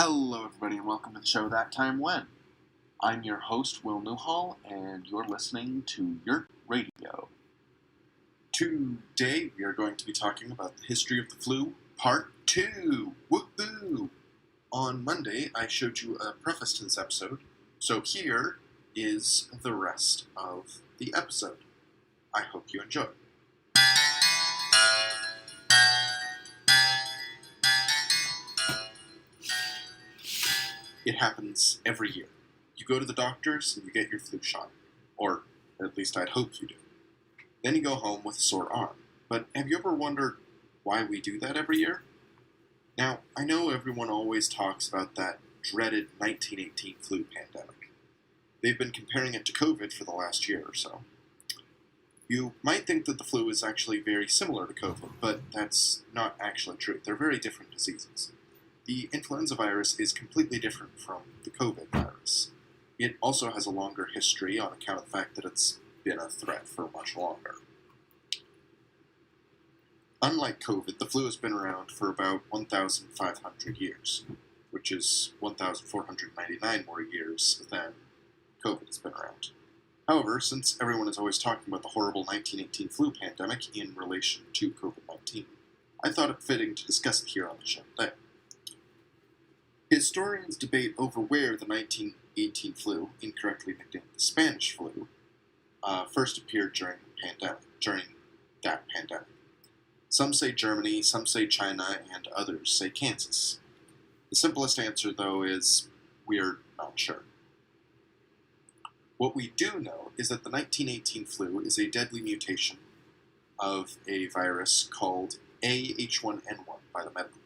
Hello, everybody, and welcome to the show That Time When. I'm your host, Will Newhall, and you're listening to YurtRadio. Today, we are going to be talking about the history of the flu, Part 2. Woohoo! On Monday, I showed you a preface to this episode, so here is the rest of the episode. I hope you enjoy. It happens every year. You go to the doctors and you get your flu shot. Or, at least I'd hope you do. Then you go home with a sore arm. But have you ever wondered why we do that every year? Now, I know everyone always talks about that dreaded 1918 flu pandemic. They've been comparing it to COVID for the last year or so. You might think that the flu is actually very similar to COVID, but that's not actually true. They're very different diseases. The influenza virus is completely different from the COVID virus. It also has a longer history on account of the fact that it's been a threat for much longer. Unlike COVID, the flu has been around for about 1,500 years, which is 1,499 more years than COVID has been around. However, since everyone is always talking about the horrible 1918 flu pandemic in relation to COVID-19, I thought it fitting to discuss it here on the show today. Historians debate over where the 1918 flu, incorrectly nicknamed the Spanish flu, first appeared during that pandemic. Some say Germany, some say China, and others say Kansas. The simplest answer, though, is we're not sure. What we do know is that the 1918 flu is a deadly mutation of a virus called H1N1 by the medical.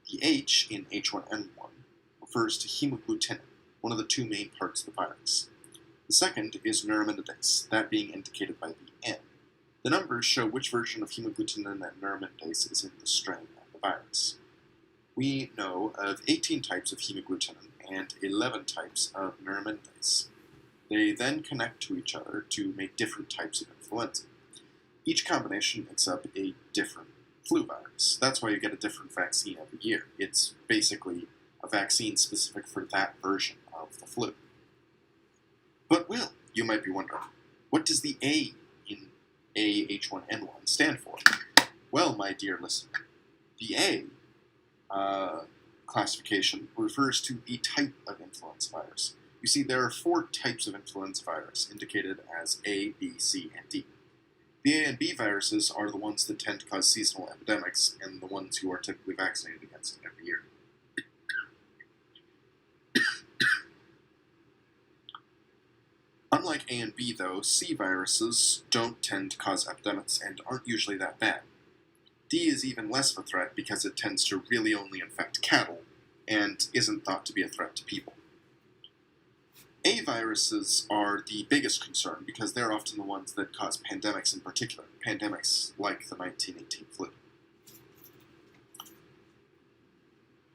The H in H1N1 refers to hemagglutinin, one of the two main parts of the virus. The second is neuraminidase, that being indicated by the N. The numbers show which version of hemagglutinin and neuraminidase is in the strain of the virus. We know of 18 types of hemagglutinin and 11 types of neuraminidase. They then connect to each other to make different types of influenza. Each combination makes up a different flu virus. That's why you get a different vaccine every year. It's basically a vaccine specific for that version of the flu. But Will, you might be wondering, what does the A in H1N1 stand for? Well, my dear listener, the A classification refers to a type of influenza virus. You see, there are 4 types of influenza virus, indicated as A, B, C, and D. The A and B viruses are the ones that tend to cause seasonal epidemics and the ones you are typically vaccinated against every year. Unlike A and B, though, C viruses don't tend to cause epidemics and aren't usually that bad. D is even less of a threat because it tends to really only infect cattle and isn't thought to be a threat to people. A viruses are the biggest concern because they're often the ones that cause pandemics in particular, pandemics like the 1918 flu.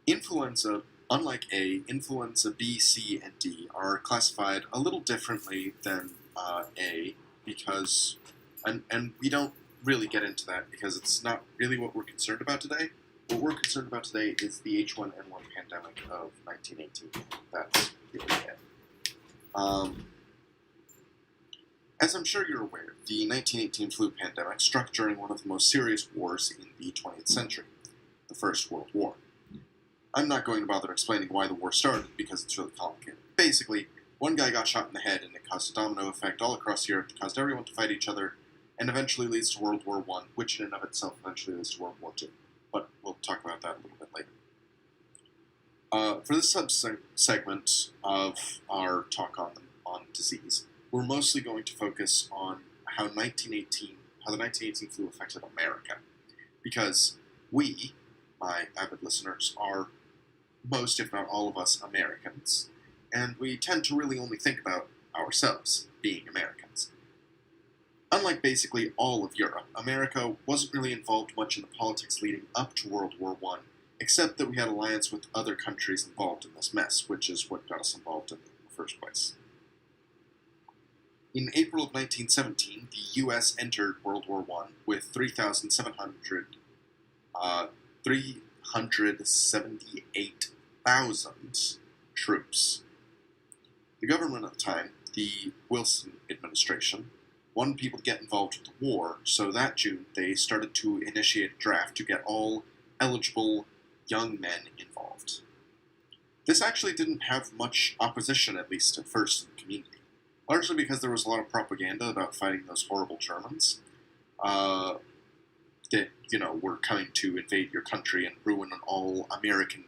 Influenza, unlike A, influenza B, C, and D are classified a little differently than A because, and we don't really get into that because it's not really what we're concerned about today. What we're concerned about today is the H1N1 pandemic of 1918. That's really it. As I'm sure you're aware, the 1918 flu pandemic struck during one of the most serious wars in the 20th century, the First World War. I'm not going to bother explaining why the war started because it's really complicated. Basically, one guy got shot in the head and it caused a domino effect all across Europe that caused everyone to fight each other and eventually leads to World War I, which in and of itself eventually leads to World War II. But we'll talk about that a little bit later. For this sub-segment of our talk on disease, we're mostly going to focus on how the 1918 flu affected America, because we, my avid listeners, are most, if not all of us, Americans, and we tend to really only think about ourselves being Americans. Unlike basically all of Europe, America wasn't really involved much in the politics leading up to World War I, except that we had alliance with other countries involved in this mess, which is what got us involved in the first place. In April of 1917, the U.S. entered World War I with 378 100,000 troops. The government at the time, the Wilson administration, wanted people to get involved with the war, so that June they started to initiate a draft to get all eligible young men involved. This actually didn't have much opposition, at least at first, in the community, largely because there was a lot of propaganda about fighting those horrible Germans that, were coming to invade your country and ruin all American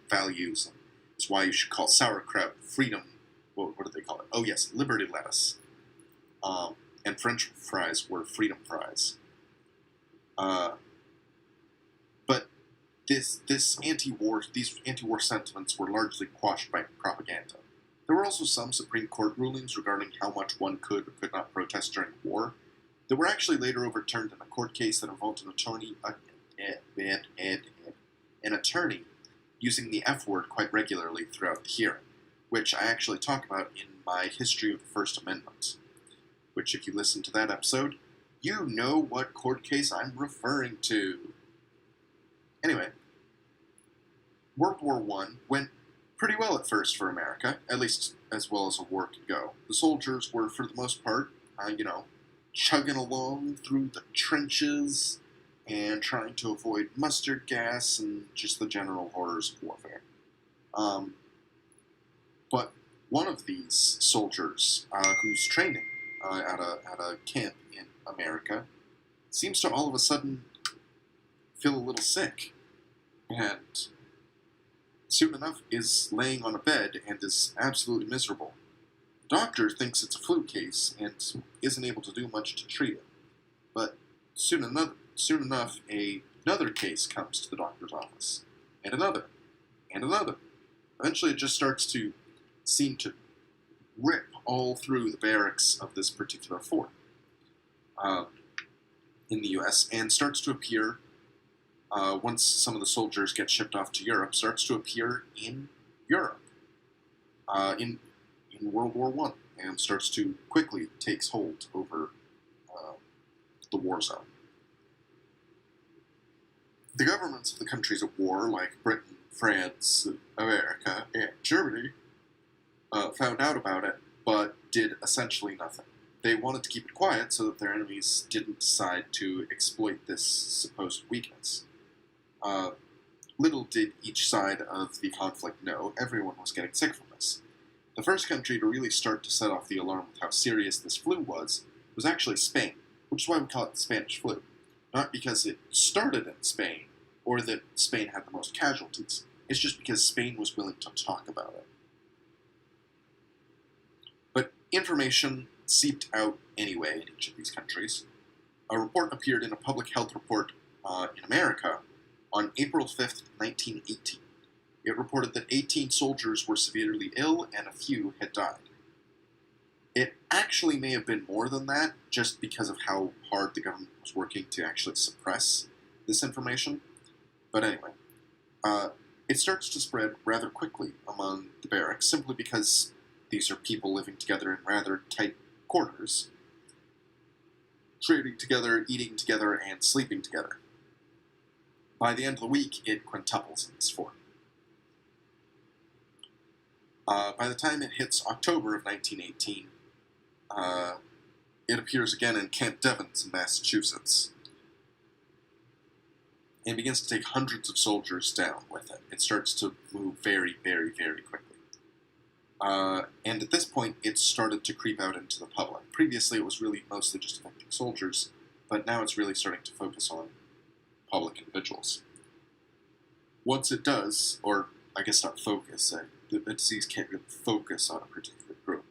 values. And it's why you should call sauerkraut freedom. What do they call it? Oh, yes, liberty lettuce. And French fries were freedom fries. But these anti-war sentiments were largely quashed by propaganda. There were also some Supreme Court rulings regarding how much one could or could not protest during the war that were actually later overturned in a court case that involved an attorney using the F word quite regularly throughout the hearing, which I actually talk about in my History of the First Amendment, which, if you listen to that episode, you know what court case I'm referring to. Anyway, World War I went pretty well at first for America, at least as well as a war could go. The soldiers were, for the most part, chugging along through the trenches and trying to avoid mustard gas and just the general horrors of warfare. But one of these soldiers who's training at a camp in America seems to all of a sudden feel a little sick, and soon enough is laying on a bed and is absolutely miserable. The doctor thinks it's a flu case and isn't able to do much to treat it. But soon enough, another case comes to the doctor's office, and another, and another. Eventually, it just starts to seem to rip all through the barracks of this particular fort in the U.S. and starts to appear, once some of the soldiers get shipped off to Europe, starts to appear in Europe, in World War I, and starts to quickly takes hold over the war zone. The governments of the countries at war, like Britain, France, America, and Germany, found out about it, but did essentially nothing. They wanted to keep it quiet so that their enemies didn't decide to exploit this supposed weakness. Little did each side of the conflict know, everyone was getting sick from this. The first country to really start to set off the alarm with how serious this flu was actually Spain, which is why we call it the Spanish flu. Not because it started in Spain, or that Spain had the most casualties. It's just because Spain was willing to talk about it. But information seeped out anyway in each of these countries. A report appeared in a public health report in America on April 5th, 1918. It reported that 18 soldiers were severely ill and a few had died. It actually may have been more than that, just because of how hard the government was working to actually suppress this information. But anyway, it starts to spread rather quickly among the barracks, simply because these are people living together in rather tight quarters, trading together, eating together, and sleeping together. By the end of the week, it quintuples in this fort. By the time it hits October of 1918, it appears again in Camp Devens in Massachusetts, and begins to take hundreds of soldiers down with it. It starts to move very, very, very quickly. And at this point, it started to creep out into the public. Previously, it was really mostly just affecting soldiers, but now it's really starting to focus on public individuals. Once it does, or I guess not focus, the disease can't really focus on a particular group.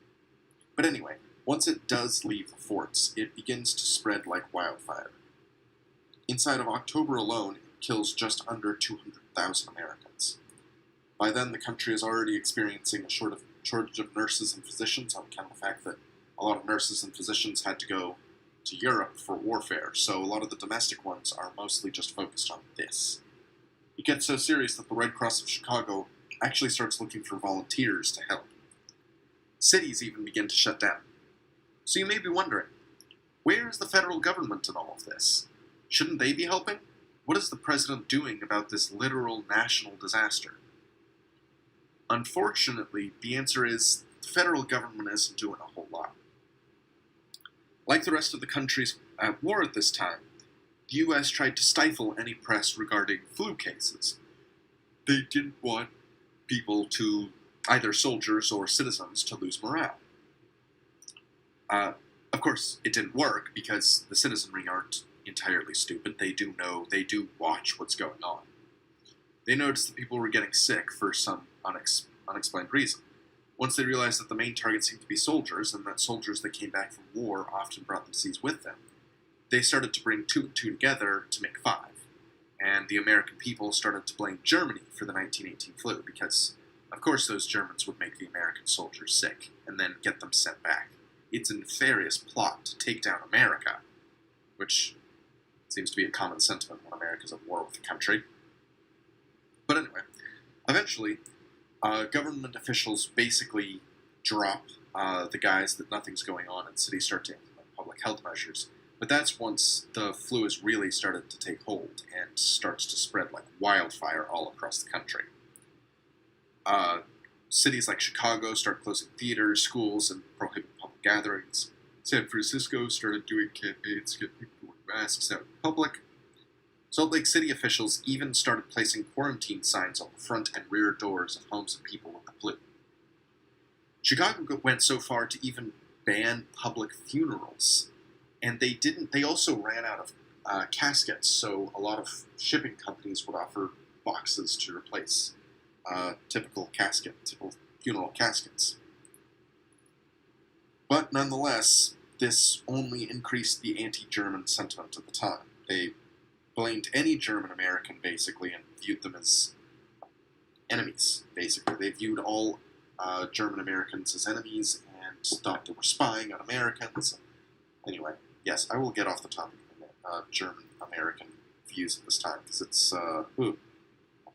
But anyway, once it does leave the forts, it begins to spread like wildfire. Inside of October alone, it kills just under 200,000 Americans. By then, the country is already experiencing a shortage of nurses and physicians on account of the fact that a lot of nurses and physicians had to go to Europe for warfare, so a lot of the domestic ones are mostly just focused on this. It gets so serious that the Red Cross of Chicago actually starts looking for volunteers to help. Cities even begin to shut down. So you may be wondering, where is the federal government in all of this? Shouldn't they be helping? What is the president doing about this literal national disaster? Unfortunately, the answer is the federal government isn't doing a whole lot. Like the rest of the countries at war at this time, the U.S. tried to stifle any press regarding flu cases. They didn't want people to, either soldiers or citizens, to lose morale. Of course, it didn't work because the citizenry aren't entirely stupid. They do watch what's going on. They noticed that people were getting sick for some unexplained reason. Once they realized that the main target seemed to be soldiers, and that soldiers that came back from war often brought the disease with them, they started to bring 2 and 2 together to make 5. And the American people started to blame Germany for the 1918 flu, because, of course, those Germans would make the American soldiers sick, and then get them sent back. It's a nefarious plot to take down America, which seems to be a common sentiment when America's at war with the country. But anyway, eventually, government officials basically drop the guise that nothing's going on and cities start to implement public health measures. But that's once the flu has really started to take hold and starts to spread like wildfire all across the country. Cities like Chicago start closing theaters, schools, and prohibit public gatherings. San Francisco started doing campaigns to get people to wear masks out in public. Salt Lake City officials even started placing quarantine signs on the front and rear doors of homes of people with the flu. Chicago went so far to even ban public funerals. And they also ran out of caskets, so a lot of shipping companies would offer boxes to replace typical funeral caskets. But nonetheless, this only increased the anti-German sentiment at the time. They blamed any German American, basically, and viewed them as enemies, basically. They viewed all German Americans as enemies and thought they were spying on Americans. Anyway, yes, I will get off the topic of German American views at this time, because it's a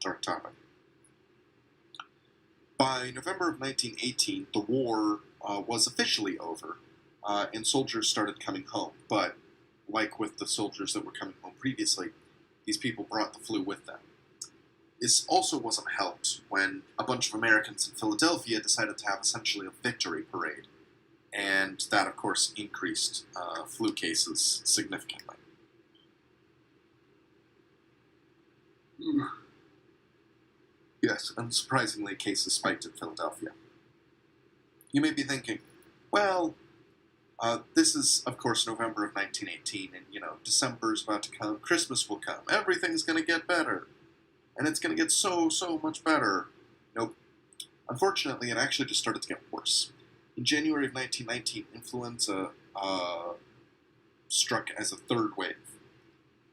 dark topic. By November of 1918, the war was officially over, and soldiers started coming home. But, like with the soldiers that were coming home previously, these people brought the flu with them. This also wasn't helped when a bunch of Americans in Philadelphia decided to have essentially a victory parade. And that, of course, increased flu cases significantly. Yes, unsurprisingly, cases spiked in Philadelphia. You may be thinking, well, this is, of course, November of 1918, and, December's about to come, Christmas will come, everything's going to get better, and it's going to get so much better. Nope. Unfortunately, it actually just started to get worse. In January of 1919, influenza struck as a third wave.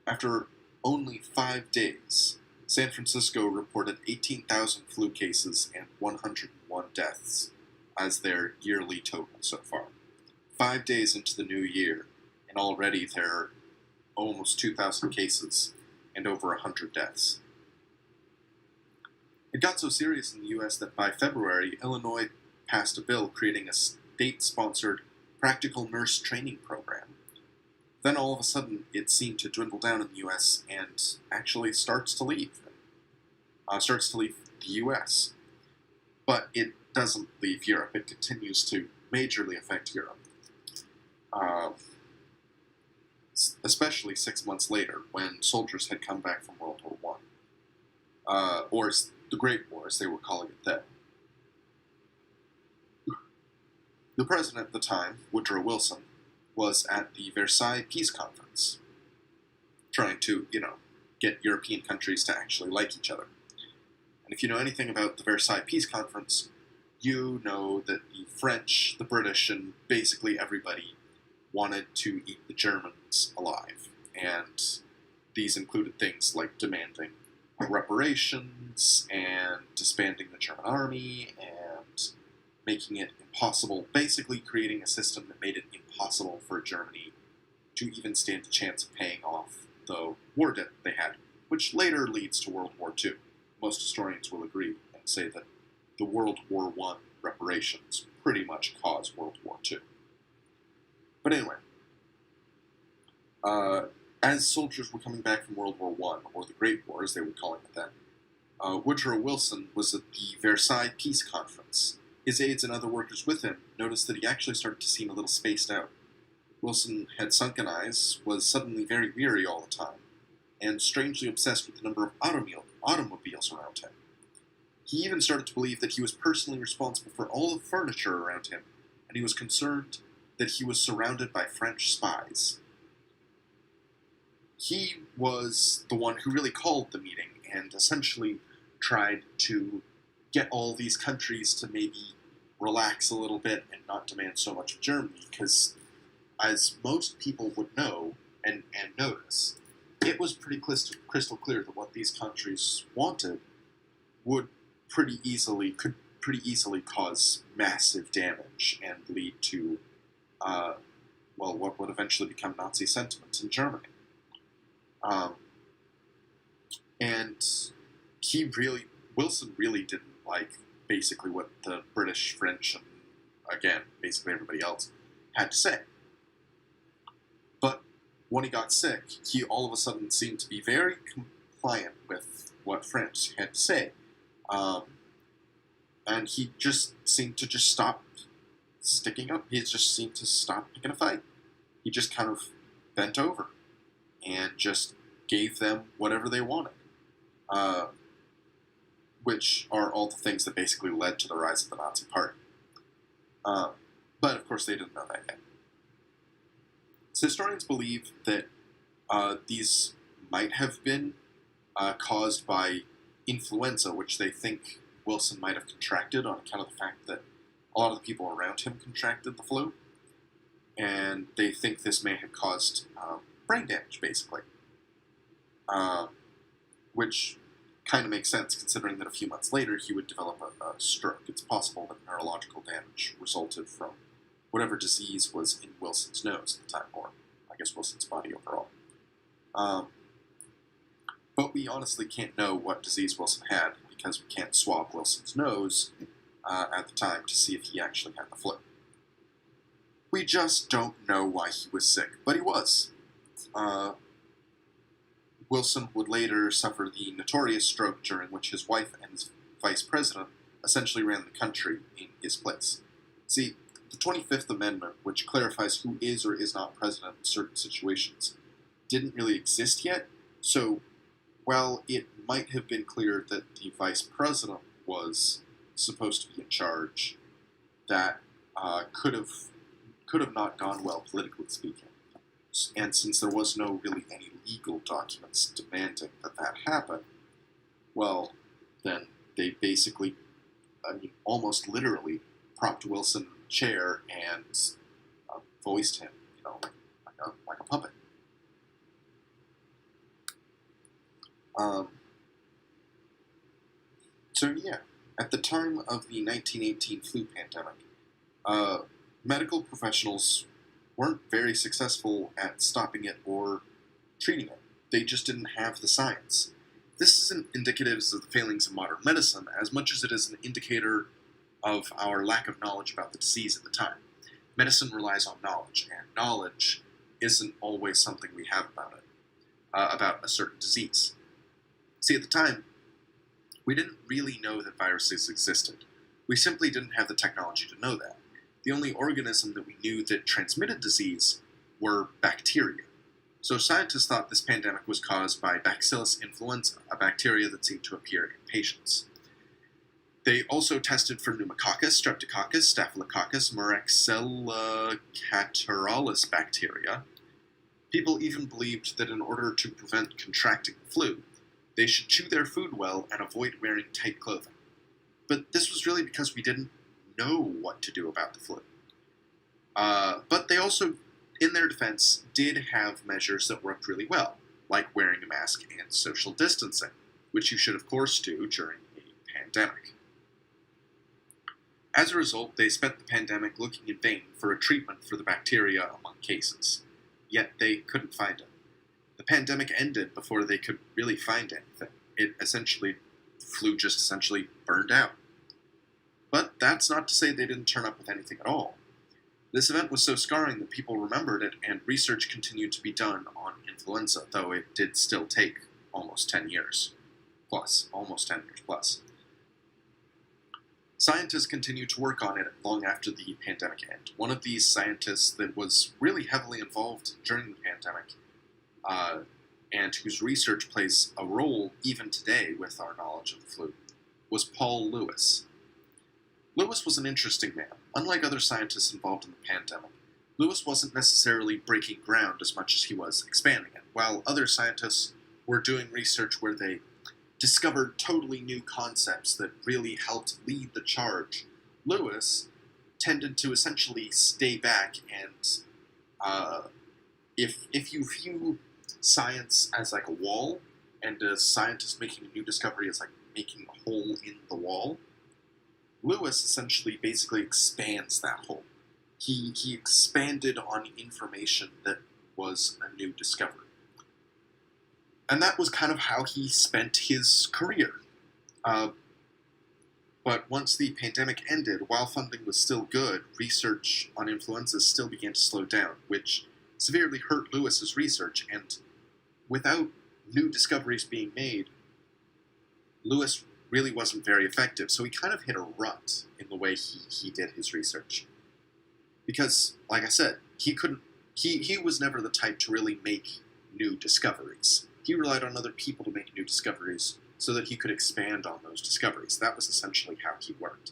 After only 5 days, San Francisco reported 18,000 flu cases and 101 deaths as their yearly total so far. 5 days into the new year, and already there are almost 2,000 cases and over 100 deaths. It got so serious in the U.S. that by February, Illinois passed a bill creating a state-sponsored practical nurse training program. Then all of a sudden, it seemed to dwindle down in the U.S. and actually starts to leave the U.S. But it doesn't leave Europe. It continues to majorly affect Europe. Especially 6 months later, when soldiers had come back from World War I. Or the Great War, as they were calling it then. The president at the time, Woodrow Wilson, was at the Versailles Peace Conference, trying to, get European countries to actually like each other. And if you know anything about the Versailles Peace Conference, you know that the French, the British, and basically everybody wanted to eat the Germans alive. And these included things like demanding reparations and disbanding the German army and making it impossible, basically creating a system that made it impossible for Germany to even stand a chance of paying off the war debt they had, which later leads to World War II. Most historians will agree and say that the World War I reparations pretty much caused World War II. But anyway, as soldiers were coming back from World War I, or the Great War as they were calling it then, Woodrow Wilson was at the Versailles Peace Conference. His aides and other workers with him noticed that he actually started to seem a little spaced out. Wilson had sunken eyes, was suddenly very weary all the time, and strangely obsessed with the number of automobiles around him. He even started to believe that he was personally responsible for all the furniture around him, and he was concerned that he was surrounded by French spies. He was the one who really called the meeting and essentially tried to get all these countries to maybe relax a little bit and not demand so much of Germany, because as most people would know and notice, it was pretty crystal clear that what these countries wanted could pretty easily cause massive damage and lead to, what would eventually become Nazi sentiment in Germany. And Wilson really didn't like basically what the British, French, and again, basically everybody else had to say. But when he got sick, he all of a sudden seemed to be very compliant with what France had to say. And he just seemed to stop sticking up. He just seemed to stop picking a fight. He just kind of bent over and just gave them whatever they wanted. Which are all the things that basically led to the rise of the Nazi Party. But of course they didn't know that yet. So historians believe that these might have been caused by influenza, which they think Wilson might have contracted on account of the fact that a lot of the people around him contracted the flu. And they think this may have caused brain damage, basically. Which kind of makes sense, considering that a few months later he would develop a stroke. It's possible that neurological damage resulted from whatever disease was in Wilson's nose at the time, or I guess Wilson's body overall. But we honestly can't know what disease Wilson had, because we can't swab Wilson's nose at the time to see if he actually had the flu. We just don't know why he was sick, but he was. Wilson would later suffer the notorious stroke during which his wife and his vice president essentially ran the country in his place. See, the 25th Amendment, which clarifies who is or is not president in certain situations, didn't really exist yet, so while it might have been clear that the vice president was supposed to be in charge, that could have not gone well, politically speaking. And since there was no really any legal documents demanding that happened, well, then they basically, almost literally, propped Wilson in the chair and voiced him, like a puppet. So yeah, at the time of the 1918 flu pandemic, medical professionals weren't very successful at stopping it or treating it. They just didn't have the science. This isn't indicative of the failings of modern medicine as much as it is an indicator of our lack of knowledge about the disease at the time. Medicine relies on knowledge, and knowledge isn't always something we have about it, about a certain disease. See, at the time, we didn't really know that viruses existed. We simply didn't have the technology to know that. The only organism that we knew that transmitted disease were bacteria. So scientists thought this pandemic was caused by Bacillus influenza, a bacteria that seemed to appear in patients. They also tested for pneumococcus, streptococcus, staphylococcus, Moraxella catarrhalis bacteria. People even believed that in order to prevent contracting the flu, they should chew their food well and avoid wearing tight clothing. But this was really because we didn't know what to do about the flu. But they also, in their defense, did have measures that worked really well, like wearing a mask and social distancing, which you should of course do during a pandemic. As a result, they spent the pandemic looking in vain for a treatment for the bacteria among cases, yet they couldn't find it. The pandemic ended before they could really find anything. The flu just essentially burned out. But that's not to say they didn't turn up with anything at all. This event was so scarring that people remembered it, and research continued to be done on influenza, though it did still take almost 10 years. plus, almost 10 years plus. Scientists continued to work on it long after the pandemic ended. One of these scientists that was really heavily involved during the pandemic, and whose research plays a role even today with our knowledge of the flu, was Paul Lewis. Lewis was an interesting man. Unlike other scientists involved in the pandemic, Lewis wasn't necessarily breaking ground as much as he was expanding it. While other scientists were doing research where they discovered totally new concepts that really helped lead the charge, Lewis tended to essentially stay back and, if you view science as like a wall, and a scientist making a new discovery is like making a hole in the wall, Lewis essentially basically expands that hole. He expanded on information that was a new discovery. And that was kind of how he spent his career. But once the pandemic ended, while funding was still good, research on influenza still began to slow down, which severely hurt Lewis's research. And without new discoveries being made, Lewis really wasn't very effective. So he kind of hit a rut in the way he did his research. Because, like I said, he was never the type to really make new discoveries. He relied on other people to make new discoveries so that he could expand on those discoveries. That was essentially how he worked.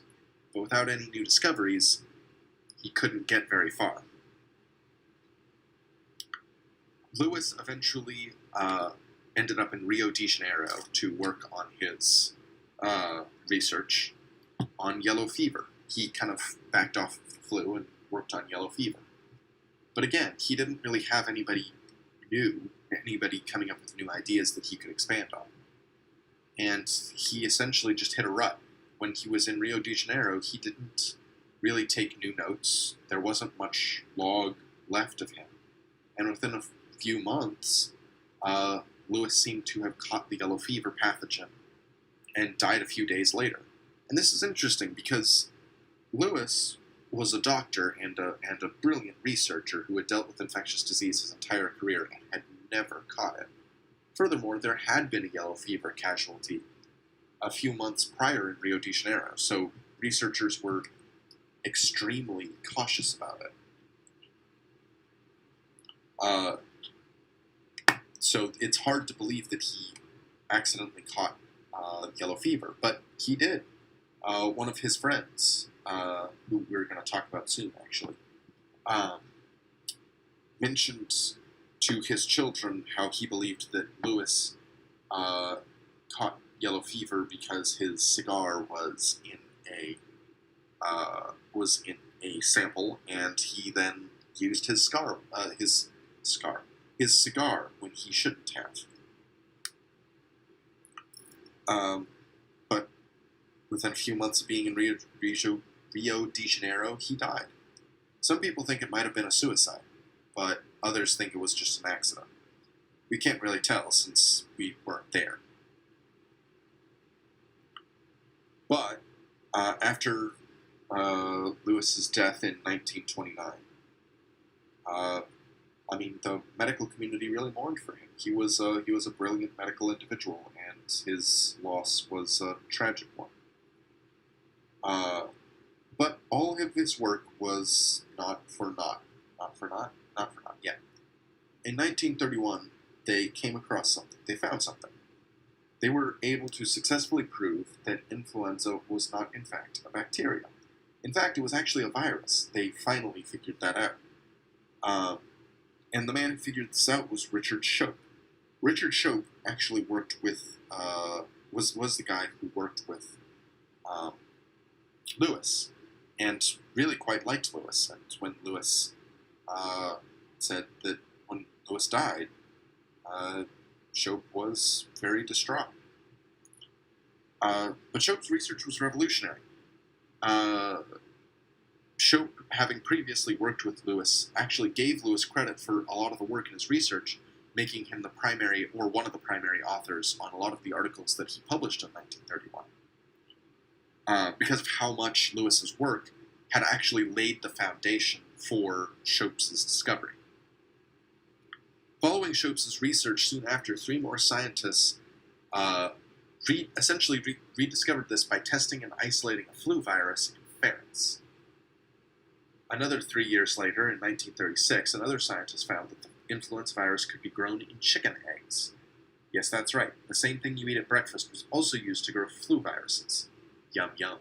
But without any new discoveries, he couldn't get very far. Lewis eventually ended up in Rio de Janeiro to work on his research on yellow fever. He kind of backed off the flu and worked on yellow fever. But again, he didn't really have anybody new, anybody coming up with new ideas that he could expand on. And he essentially just hit a rut. When he was in Rio de Janeiro, he didn't really take new notes. There wasn't much log left of him. And within a few months, Lewis seemed to have caught the yellow fever pathogen and died a few days later. And this is interesting because Lewis was a doctor and a brilliant researcher who had dealt with infectious disease his entire career and had never caught it. Furthermore, there had been a yellow fever casualty a few months prior in Rio de Janeiro, so researchers were extremely cautious about it. So it's hard to believe that he accidentally caught yellow fever, but he did. One of his friends, who we're going to talk about soon, actually, mentioned to his children how he believed that Lewis caught yellow fever because his cigar was in a sample, and he then used his cigar when he shouldn't have. But within a few months of being in Rio de Janeiro, he died. Some people think it might have been a suicide, but others think it was just an accident. We can't really tell since we weren't there. But after Lewis's death in 1929, the medical community really mourned for him. He was a brilliant medical individual, and his loss was a tragic one. But all of his work was not for naught. Yeah. In 1931, they came across something. They found something. They were able to successfully prove that influenza was not, in fact, a bacteria. In fact, it was actually a virus. They finally figured that out. And the man who figured this out was Richard Shope. Richard Shope actually worked with, was the guy who worked with Lewis, and really quite liked Lewis. And when Lewis said that when Lewis died, Shope was very distraught. But Shope's research was revolutionary. Shope, having previously worked with Lewis, actually gave Lewis credit for a lot of the work in his research, making him the primary, or one of the primary authors on a lot of the articles that he published in 1931. Because of how much Lewis's work had actually laid the foundation for Shope's discovery. Following Shope's research, soon after, 3 more scientists essentially rediscovered this by testing and isolating a flu virus in ferrets. Another 3 years later, in 1936, another scientist found that the influenza virus could be grown in chicken eggs. Yes, that's right. The same thing you eat at breakfast was also used to grow flu viruses. Yum yum.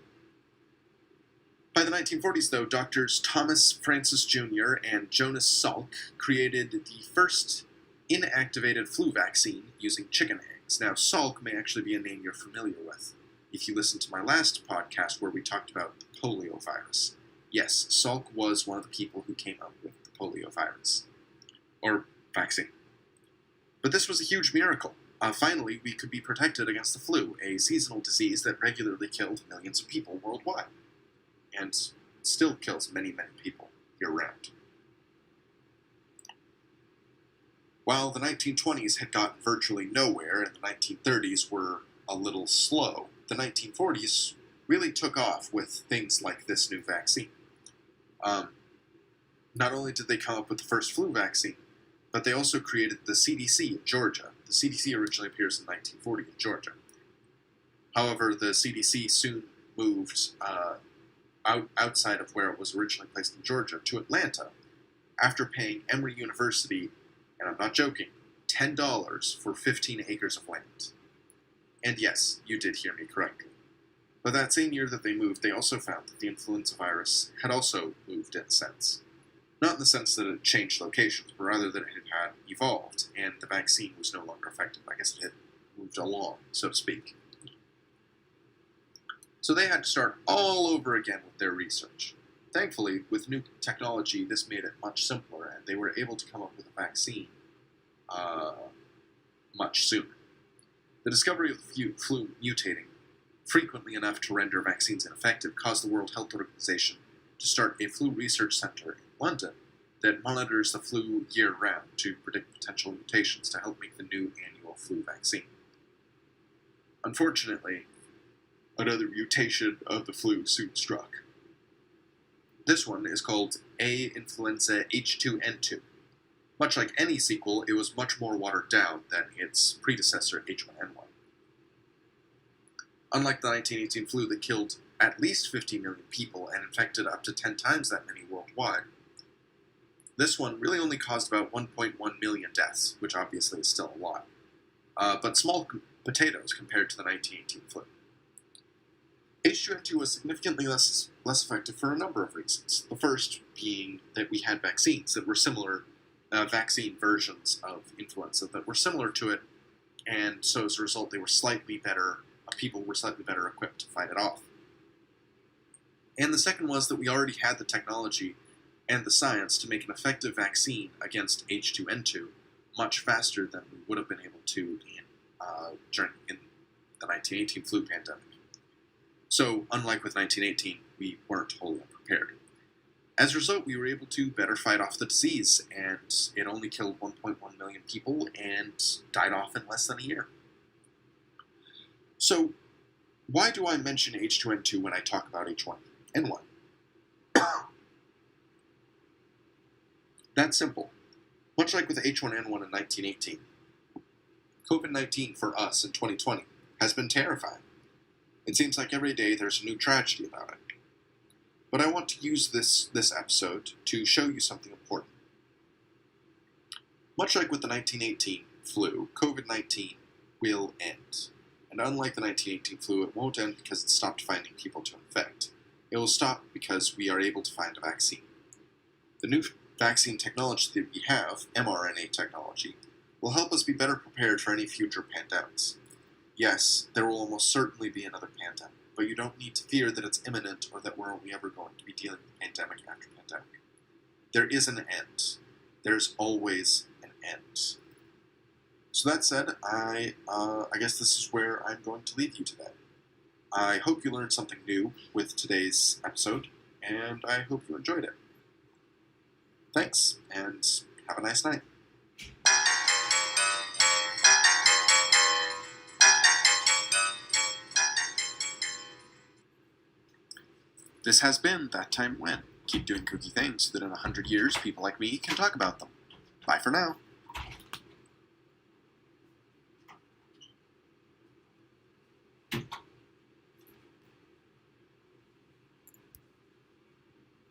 By the 1940s, though, doctors Thomas Francis Jr. and Jonas Salk created the first inactivated flu vaccine using chicken eggs. Now, Salk may actually be a name you're familiar with if you listened to my last podcast where we talked about the polio virus. Yes, Salk was one of the people who came up with the polio virus, or vaccine. But this was a huge miracle. Finally, we could be protected against the flu, a seasonal disease that regularly killed millions of people worldwide, and still kills many, many people year-round. While the 1920s had gotten virtually nowhere and the 1930s were a little slow, the 1940s really took off with things like this new vaccine. Not only did they come up with the first flu vaccine, but they also created the CDC in Georgia. The CDC originally appears in 1940 in Georgia. However, the CDC soon moved outside of where it was originally placed in Georgia to Atlanta after paying Emory University, and I'm not joking, $10 for 15 acres of land. And yes, you did hear me correctly. But that same year that they moved, they also found that the influenza virus had also moved in a sense. Not in the sense that it changed locations, but rather that it had evolved, and the vaccine was no longer effective. I guess it had moved along, so to speak. So they had to start all over again with their research. Thankfully, with new technology, this made it much simpler, and they were able to come up with a vaccine much sooner. The discovery of the flu mutating frequently enough to render vaccines ineffective caused the World Health Organization to start a flu research center in London that monitors the flu year-round to predict potential mutations to help make the new annual flu vaccine. Unfortunately, another mutation of the flu soon struck. This one is called A influenza H2N2. Much like any sequel, it was much more watered down than its predecessor H1N1. Unlike the 1918 flu that killed at least 50 million people and infected up to 10 times that many worldwide, this one really only caused about 1.1 million deaths, which obviously is still a lot, but small potatoes compared to the 1918 flu. H2N2 was significantly less effective for a number of reasons. The first being that we had vaccines that were similar, vaccine versions of influenza that were similar to it, and so as a result they were slightly better, people were slightly better equipped to fight it off. And the second was that we already had the technology and the science to make an effective vaccine against H2N2 much faster than we would have been able to in the 1918 flu pandemic. So, unlike with 1918, we weren't wholly unprepared. As a result, we were able to better fight off the disease, and it only killed 1.1 million people and died off in less than a year. So, why do I mention H2N2 when I talk about H1N1? That's simple. Much like with H1N1 in 1918, COVID-19 for us in 2020 has been terrifying. It seems like every day there's a new tragedy about it. But I want to use this episode to show you something important. Much like with the 1918 flu, COVID-19 will end. And unlike the 1918 flu, it won't end because it stopped finding people to infect. It will stop because we are able to find a vaccine. The new vaccine technology that we have, mRNA technology, will help us be better prepared for any future pandemics. Yes, there will almost certainly be another pandemic, but you don't need to fear that it's imminent or that we're only ever going to be dealing with pandemic after pandemic. There is an end. There's always an end. So that said, I guess this is where I'm going to leave you today. I hope you learned something new with today's episode, and I hope you enjoyed it. Thanks, and have a nice night. This has been That Time When. Keep doing kooky things so that in 100 years, people like me can talk about them. Bye for now.